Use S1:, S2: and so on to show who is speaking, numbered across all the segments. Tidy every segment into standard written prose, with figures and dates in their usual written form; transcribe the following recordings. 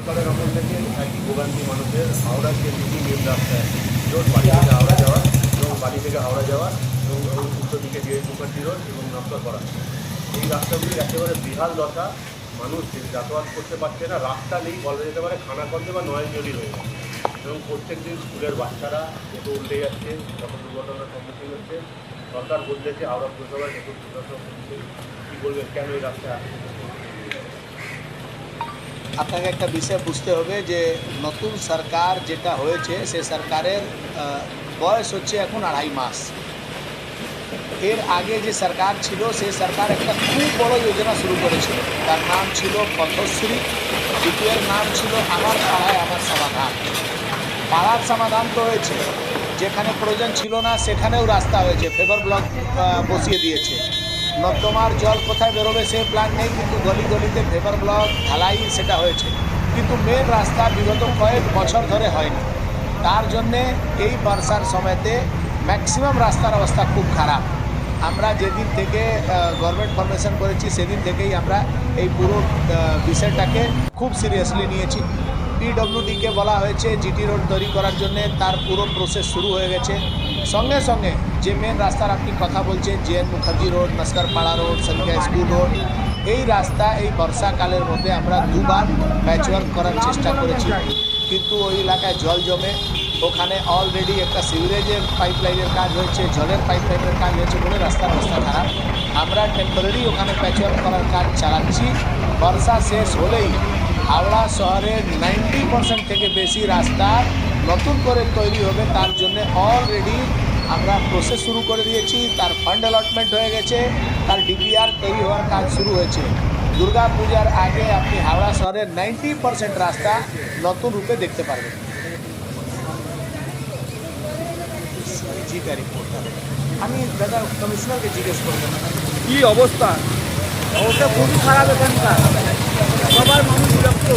S1: সরকারের আমল থেকে একই ভোগান্তি মানুষের হাওড়ার যে দুটি মেন রাস্তায় রোড বাড়ি থেকে হাওড়া যাওয়া এবং বাড়ি থেকে হাওড়া যাওয়া এবং উত্তর দিকে যে মুখার্জি রোড এবং নকশাপাড়া, এই রাস্তাগুলি একেবারে বিহাল দশা। মানুষ যাতায়াত করতে পারছে না, রাস্তা নেই, বলা যেতে পারে খানাখন্দে বা নয়নজলি হয়ে যায়। এবং প্রত্যেক দিন স্কুলের বাচ্চারা টোটো উল্টে যাচ্ছে, যত দুর্ঘটনার সম্মুখীন হচ্ছে। সরকার বদলেছে, হাওড়া পুরসভায় নতুন প্রশাসন হচ্ছে, কী বলবেন কেন এই রাস্তা?
S2: আপনাকে একটা বিষয় বুঝতে হবে যে নতুন সরকার যেটা হয়েছে সে সরকারের বয়স হচ্ছে এখন 2.5 মাস। এর আগে যে সরকার ছিল সেই সরকার একটা খুব বড় যোজনা শুরু করেছিল, তার নাম ছিল পথশ্রী। দ্বিতীয়ের নাম ছিল আমার পাড়ায় আমার সমাধান। পাড়ার সমাধান তো হয়েছে, যেখানে প্রয়োজন ছিল না সেখানেও রাস্তা হয়েছে, ফেভার ব্লক বসিয়ে দিয়েছে। নর্দমার জল কোথায় বেরোবে সে প্ল্যান নেই, কিন্তু গলি গলিতে ফেভার ব্লক ঢালাই সেটা হয়েছে, কিন্তু মেন রাস্তা বিগত কয়েক বছর ধরে হয়নি। তার জন্যে এই বর্ষার সময়তে ম্যাক্সিমাম রাস্তার অবস্থা খুব খারাপ। আমরা যেদিন থেকে গভর্নমেন্ট ফরমেশন করেছি সেদিন থেকেই আমরা এই পুরো বিষয়টাকে খুব সিরিয়াসলি নিয়েছি। পিডব্লিউডিকে বলা হয়েছে জিটি রোড তৈরি করার জন্যে, তার পুরো প্রসেস শুরু হয়ে গেছে। সঙ্গে সঙ্গে যে মেন রাস্তার আপনি কথা বলছেন, JN Mukherjee road, Naskarpara road, সংখ্যা স্কুল রোড, এই রাস্তা এই বর্ষাকালের মধ্যে আমরা 2 বার প্যাচওয়ার্ক করার চেষ্টা করেছি, কিন্তু ওই এলাকায় জল জমে। ওখানে অলরেডি একটা সিউরেজের পাইপলাইনের কাজ হয়েছে, জলের পাইপলাইনের কাজ হয়েছে বলে রাস্তার অবস্থা খারাপ। আমরা টেম্পোরারি ওখানে প্যাচওয়ার্ক করার কাজ চালাচ্ছি। বর্ষা শেষ হলেই হাওড়া শহরের 90% থেকে বেশি রাস্তা নতুন করে তৈরি হবে। তার জন্য অলরেডি আমরা প্রসেস শুরু করে দিয়েছি, তার ফান্ড অ্যালটমেন্ট হয়ে গেছে, তার ডিপিআর তৈরি হওয়ার কাজ শুরু হয়েছে। দুর্গা পূজার আগে আপনি হাওড়া শহরের 90% রাস্তা নতুন রূপে দেখতে পারবেন। আমি দাদা কমিশনারকে জিজ্ঞেস করবেন
S3: কি অবস্থা?
S4: অবস্থা খুবই খারাপ এখানকার, সবার মানুষ বিরক্ত।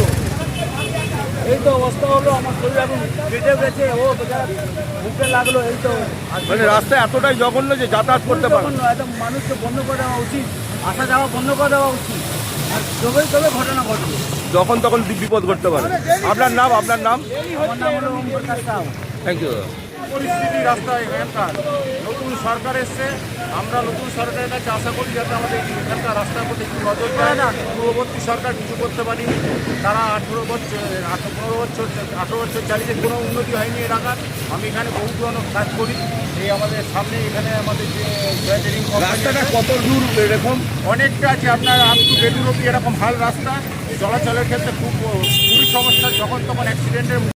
S4: এই তো অবস্থা হলো, আমার শরীর এখন কেটে গেছে, ও বেচারা বুকে লাগলো। এই তো
S3: মানে রাস্তা এতটাই জঘন্য যে যাতায়াত করতে পারে না।
S4: একদম মানুষকে বন্ধ করে দেওয়া উচিত, আসা যাওয়া বন্ধ করে দেওয়া উচিত। আর তবে ঘটনা ঘটবে,
S3: যখন তখন বিপদ ঘটতে পারে। আপনার নাম?
S4: আমার নাম হলো ওম প্রকাশ সাউ।
S3: Thank you.
S5: পরিস্থিতি রাস্তায় এখানকার নতুন সরকার এসছে, আমরা নতুন সরকারের কাছে আশা করি যাতে আমাদের এখানকার রাস্তার প্রতি একটু নজর দেয়। না, পূর্ববর্তী সরকার কিছু করতে পারেনি, তারা 18 বছর চালিয়ে কোনো উন্নতি হয়নি এলাকার। আমি এখানে বহু পুরনো কাজ করি, এই আমাদের সামনে এখানে আমাদের যে জয়েন্টারিং
S3: রাস্তাটা কত দূর এরকম?
S5: অনেকটা আছে, আপনার আপ টু বেলুন অব্দি এরকম হাল রাস্তা, চলাচলের ক্ষেত্রে খুবই সমস্যা, যখন তখন অ্যাক্সিডেন্টের